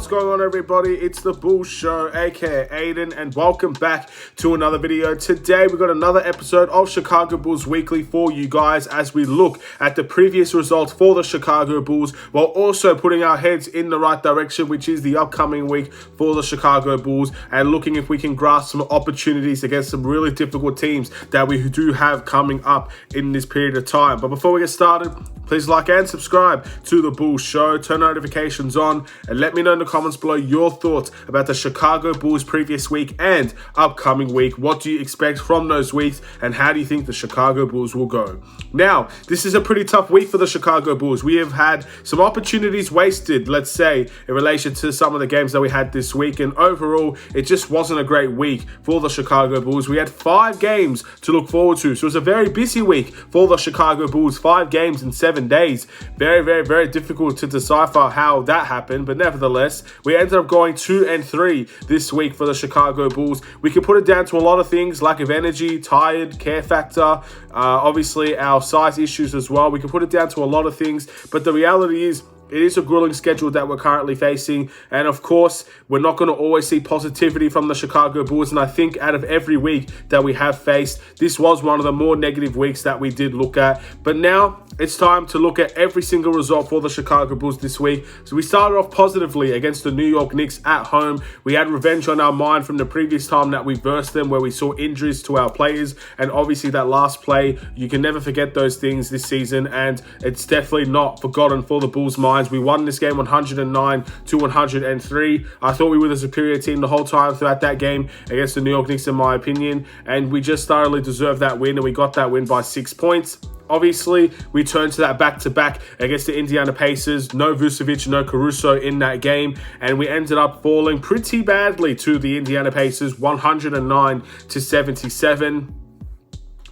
What's going on, everybody? It's the Bulls Show, aka Aidan, and welcome back to another video. Today we got another episode of Chicago Bulls Weekly for you guys as we look at the previous results for the Chicago Bulls while also putting our heads in the right direction, which is the upcoming week for the Chicago Bulls, and looking if we can grasp some opportunities against some really difficult teams that we do have coming up in this period of time. But before we get started, please like and subscribe to the Bulls Show, turn notifications on, and let me know in the comments below your thoughts about the Chicago Bulls previous week and upcoming week. What do you expect from those weeks, and how do you think the Chicago Bulls will go? Now, this is a pretty tough week for the Chicago Bulls. We have had some opportunities wasted, let's say, in relation to some of the games that we had this week, and overall, it just wasn't a great week for the Chicago Bulls. We had 5 games to look forward to, so it was a very busy week for the Chicago Bulls. 5 games in 7 days. Very difficult to decipher how that happened, but nevertheless, we ended up going 2-3 this week for the Chicago Bulls. We can put it down to a lot of things: lack of energy, tired, care factor, obviously our size issues as well. We can put it down to a lot of things, but the reality is, it is a grueling schedule that we're currently facing, and of course, we're not going to always see positivity from the Chicago Bulls, and I think out of every week that we have faced, this was one of the more negative weeks that we did look at. But now, it's time to look at every single result for the Chicago Bulls this week. So we started off positively against the New York Knicks at home. We had revenge on our mind from the previous time that we versed them, where we saw injuries to our players, and obviously that last play, you can never forget those things this season, and it's definitely not forgotten for the Bulls' mind. We won this game 109-103. I thought we were the superior team the whole time throughout that game against the New York Knicks, in my opinion, and we just thoroughly deserved that win, and we got that win by 6 points. Obviously, we turned to that back-to-back against the Indiana Pacers. No Vucevic, no Caruso in that game, and we ended up falling pretty badly to the Indiana Pacers, 109-77.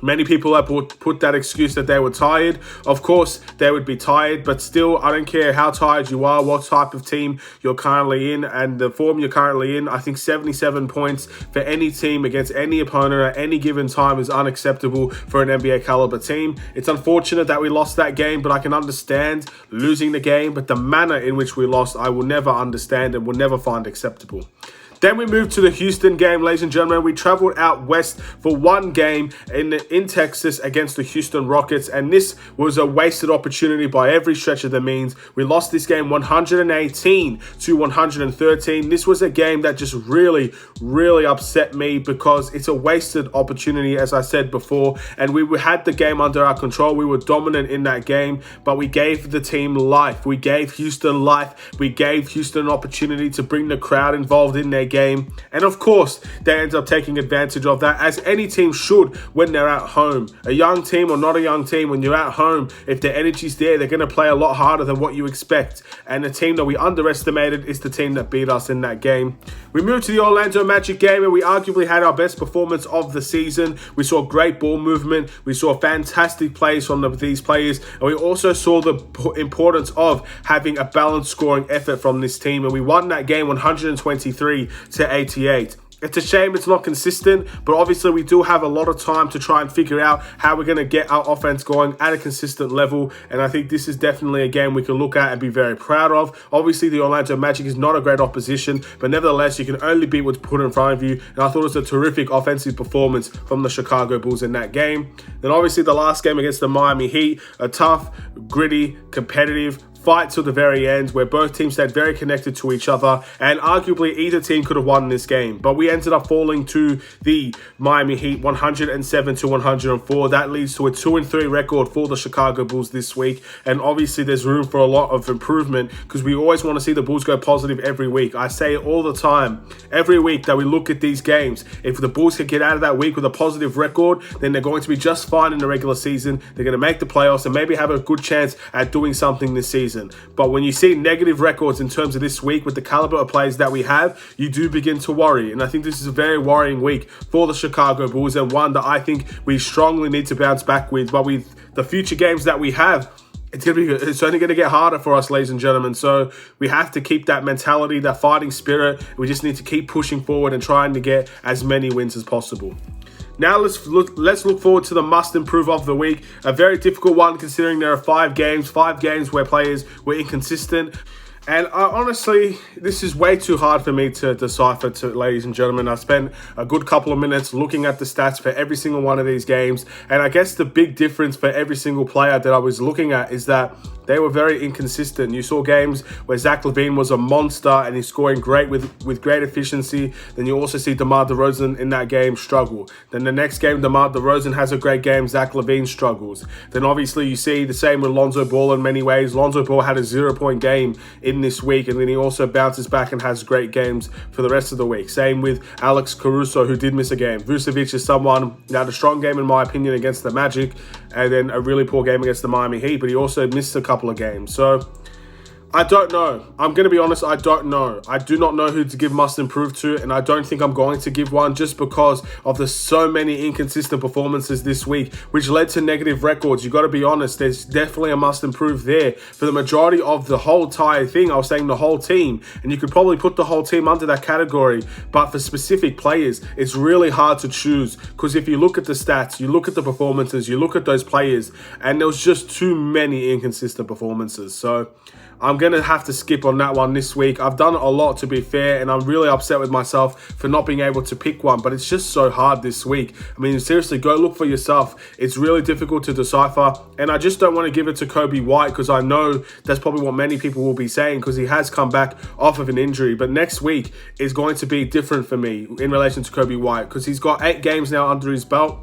Many people have put that excuse that they were tired. Of course, they would be tired, but still, I don't care how tired you are, what type of team you're currently in, and the form you're currently in. I think 77 points for any team against any opponent at any given time is unacceptable for an NBA caliber team. It's unfortunate that we lost that game, but I can understand losing the game, but the manner in which we lost, I will never understand and will never find acceptable. Then we moved to the Houston game, ladies and gentlemen. We traveled out west for one game in Texas against the Houston Rockets, and this was a wasted opportunity by every stretch of the means. We lost this game 118-113. This was a game that just really upset me because it's a wasted opportunity, as I said before, and we had the game under our control. We were dominant in that game, but we gave the team life. We gave Houston life. We gave Houston an opportunity to bring the crowd involved in their game, and of course they ended up taking advantage of that, as any team should when they're at home. A young team or not a young team, when you're at home, if the energy's there, they're going to play a lot harder than what you expect, and the team that we underestimated is the team that beat us in that game. We moved to the Orlando Magic game, and we arguably had our best performance of the season. We saw great ball movement, we saw fantastic plays from these players, and we also saw the importance of having a balanced scoring effort from this team, and we won that game 123-88. It's a shame it's not consistent, but obviously we do have a lot of time to try and figure out how we're going to get our offense going at a consistent level, and I think this is definitely a game we can look at and be very proud of. Obviously, the Orlando Magic is not a great opposition, but nevertheless, you can only beat what's put in front of you, and I thought it was a terrific offensive performance from the Chicago Bulls in that game. Then obviously the last game against the Miami Heat, a tough, gritty, competitive fight till the very end, where both teams stayed very connected to each other, and arguably either team could have won this game, but we ended up falling to the Miami Heat 107-104. That leads to a 2-3 record for the Chicago Bulls this week, and obviously there's room for a lot of improvement because we always want to see the Bulls go positive every week. I say it all the time, every week that we look at these games, if the Bulls can get out of that week with a positive record, then they're going to be just fine in the regular season. They're going to make the playoffs and maybe have a good chance at doing something this season. But when you see negative records in terms of this week with the caliber of players that we have, you do begin to worry. And I think this is a very worrying week for the Chicago Bulls, and one that I think we strongly need to bounce back with. But with the future games that we have, it's only going to get harder for us, ladies and gentlemen. So we have to keep that mentality, that fighting spirit. We just need to keep pushing forward and trying to get as many wins as possible. Now let's look forward to the must improve of the week. A very difficult one considering there are 5 games where players were inconsistent. And honestly, this is way too hard for me to decipher, ladies and gentlemen. I spent a good couple of minutes looking at the stats for every single one of these games. And I guess the big difference for every single player that I was looking at is that they were very inconsistent. You saw games where Zach LaVine was a monster and he's scoring great with great efficiency. Then you also see DeMar DeRozan in that game struggle. Then the next game, DeMar DeRozan has a great game, Zach LaVine struggles. Then obviously you see the same with Lonzo Ball in many ways. Lonzo Ball had a 0-point game in this week, and then he also bounces back and has great games for the rest of the week. Same with Alex Caruso, who did miss a game. Vucevic is someone that had a strong game in my opinion against the Magic, and then a really poor game against the Miami Heat, but he also missed a couple of games. So I don't know. I'm going to be honest, I don't know. I do not know who to give must improve to, and I don't think I'm going to give one just because of the so many inconsistent performances this week, which led to negative records. You got to be honest, there's definitely a must improve there. For the majority of the whole entire thing, I was saying the whole team, and you could probably put the whole team under that category, but for specific players, it's really hard to choose, because if you look at the stats, you look at the performances, you look at those players, and there was just too many inconsistent performances. So I'm going to have to skip on that one this week. I've done a lot, to be fair, and I'm really upset with myself for not being able to pick one, but it's just so hard this week. I mean, seriously, go look for yourself. It's really difficult to decipher, and I just don't want to give it to Kobe White because I know that's probably what many people will be saying because he has come back off of an injury, but next week is going to be different for me in relation to Kobe White because he's got 8 games now under his belt.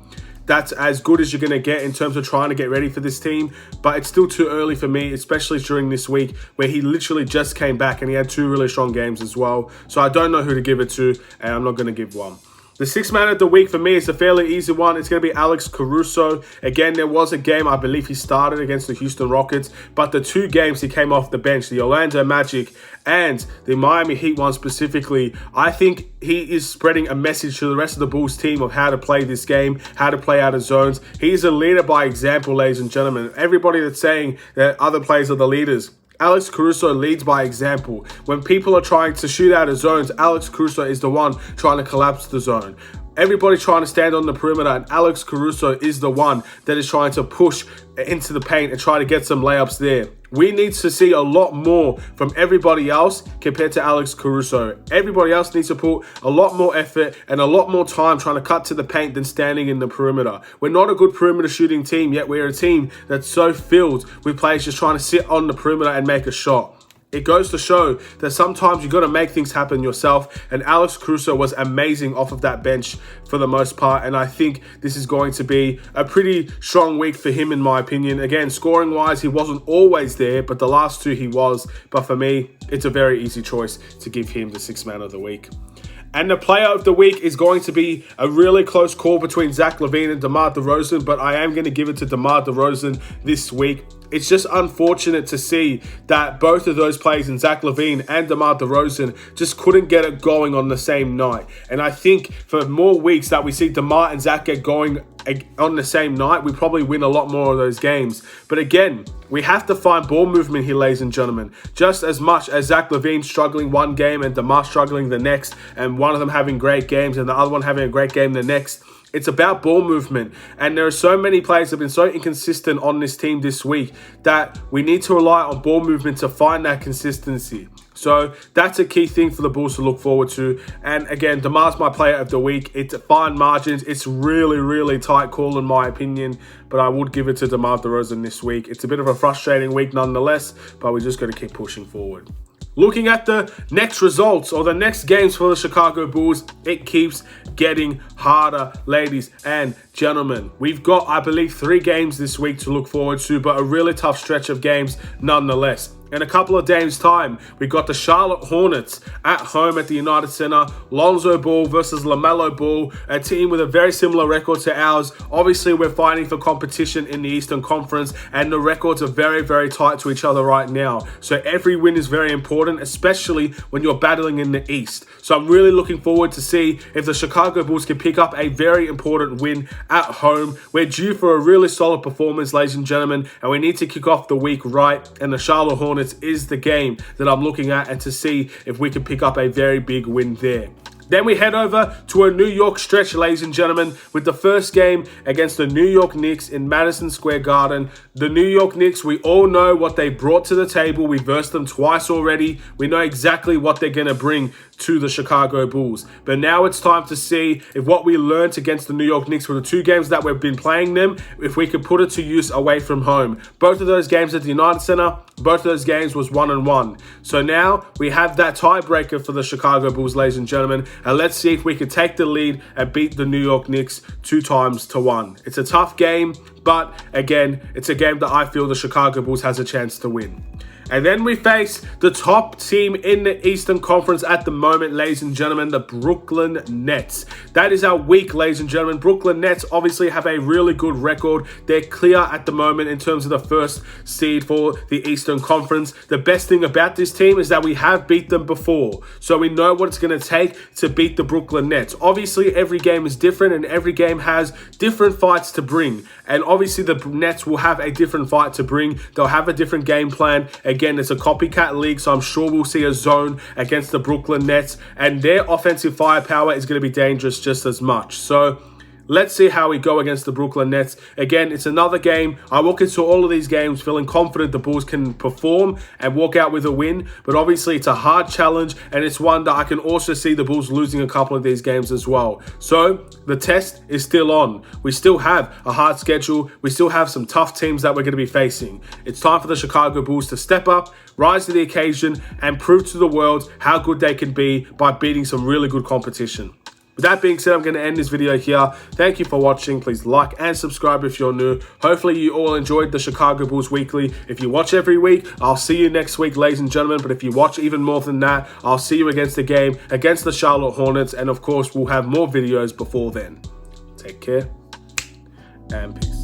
That's as good as you're going to get in terms of trying to get ready for this team. But it's still too early for me, especially during this week where he literally just came back and he had 2 really strong games as well. So I don't know who to give it to, and I'm not going to give one. The 6th man of the week for me is a fairly easy one. It's going to be Alex Caruso. Again, there was a game I believe he started against the Houston Rockets, but the 2 games he came off the bench, the Orlando Magic and the Miami Heat one specifically, I think he is spreading a message to the rest of the Bulls team of how to play this game, how to play out of zones. He's a leader by example, ladies and gentlemen. Everybody that's saying that other players are the leaders, Alex Caruso leads by example. When people are trying to shoot out of zones, Alex Caruso is the one trying to collapse the zone. Everybody trying to stand on the perimeter, and Alex Caruso is the one that is trying to push into the paint and try to get some layups there. We need to see a lot more from everybody else compared to Alex Caruso. Everybody else needs to put a lot more effort and a lot more time trying to cut to the paint than standing in the perimeter. We're not a good perimeter shooting team, yet we're a team that's so filled with players just trying to sit on the perimeter and make a shot. It goes to show that sometimes you got to make things happen yourself, and Alex Caruso was amazing off of that bench for the most part, and I think this is going to be a pretty strong week for him in my opinion. Again, scoring wise, he wasn't always there, but the last 2 he was. But for me, it's a very easy choice to give him the 6th man of the week. And the player of the week is going to be a really close call between Zach LaVine and DeMar DeRozan, but I am going to give it to DeMar DeRozan this week. It's just unfortunate to see that both of those players, in Zach LaVine and DeMar DeRozan, just couldn't get it going on the same night. And I think for more weeks that we see DeMar and Zach get going on the same night, we probably win a lot more of those games. But again, we have to find ball movement here, ladies and gentlemen. Just as much as Zach LaVine struggling one game and DeMar struggling the next, and one of them having great games and the other one having a great game the next, it's about ball movement. And there are so many players that have been so inconsistent on this team this week that we need to rely on ball movement to find that consistency. So that's a key thing for the Bulls to look forward to. And again, DeMar's my player of the week. It's fine margins. It's really, really tight call in my opinion, but I would give it to DeMar DeRozan this week. It's a bit of a frustrating week nonetheless, but we just got to keep pushing forward. Looking at the next results or the next games for the Chicago Bulls, it keeps getting harder, ladies and gentlemen. We've got, I believe, 3 games this week to look forward to, but a really tough stretch of games nonetheless. In a couple of days' time, we got the Charlotte Hornets at home at the United Center. Lonzo Ball versus LaMelo Ball, a team with a very similar record to ours. Obviously, we're fighting for competition in the Eastern Conference, and the records are very, very tight to each other right now. So every win is very important, especially when you're battling in the East. So I'm really looking forward to see if the Chicago Bulls can pick up a very important win at home. We're due for a really solid performance, ladies and gentlemen, and we need to kick off the week right, and the Charlotte Hornets is the game that I'm looking at, and to see if we can pick up a very big win there. Then we head over to a New York stretch, ladies and gentlemen, with the first game against the New York Knicks in Madison Square Garden. The New York Knicks, we all know what they brought to the table. We versed them twice already. We know exactly what they're going to bring to the Chicago Bulls. But now it's time to see if what we learned against the New York Knicks for the 2 games that we've been playing them, if we could put it to use away from home. Both of those games at the United Center, both of those games was 1-1. So now we have that tiebreaker for the Chicago Bulls, ladies and gentlemen. And let's see if we can take the lead and beat the New York Knicks 2-1. It's a tough game, but again, it's a game that I feel the Chicago Bulls has a chance to win. And then we face the top team in the Eastern Conference at the moment, ladies and gentlemen, the Brooklyn Nets. That is our week, ladies and gentlemen. Brooklyn Nets obviously have a really good record. They're clear at the moment in terms of the first seed for the Eastern Conference. The best thing about this team is that we have beat them before. So we know what it's going to take to beat the Brooklyn Nets. Obviously, every game is different and every game has different fights to bring. And obviously, the Nets will have a different fight to bring. They'll have a different game plan. Again, it's a copycat league, so I'm sure we'll see a zone against the Brooklyn Nets, and their offensive firepower is going to be dangerous just as much. So let's see how we go against the Brooklyn Nets. Again, it's another game. I walk into all of these games feeling confident the Bulls can perform and walk out with a win, but obviously it's a hard challenge, and it's one that I can also see the Bulls losing a couple of these games as well. So the test is still on. We still have a hard schedule. We still have some tough teams that we're going to be facing. It's time for the Chicago Bulls to step up, rise to the occasion, and prove to the world how good they can be by beating some really good competition. With that being said, I'm going to end this video here. Thank you for watching. Please like and subscribe if you're new. Hopefully you all enjoyed the Chicago Bulls Weekly. If you watch every week, I'll see you next week, ladies and gentlemen. But if you watch even more than that, I'll see you against the game, against the Charlotte Hornets. And of course, we'll have more videos before then. Take care and peace.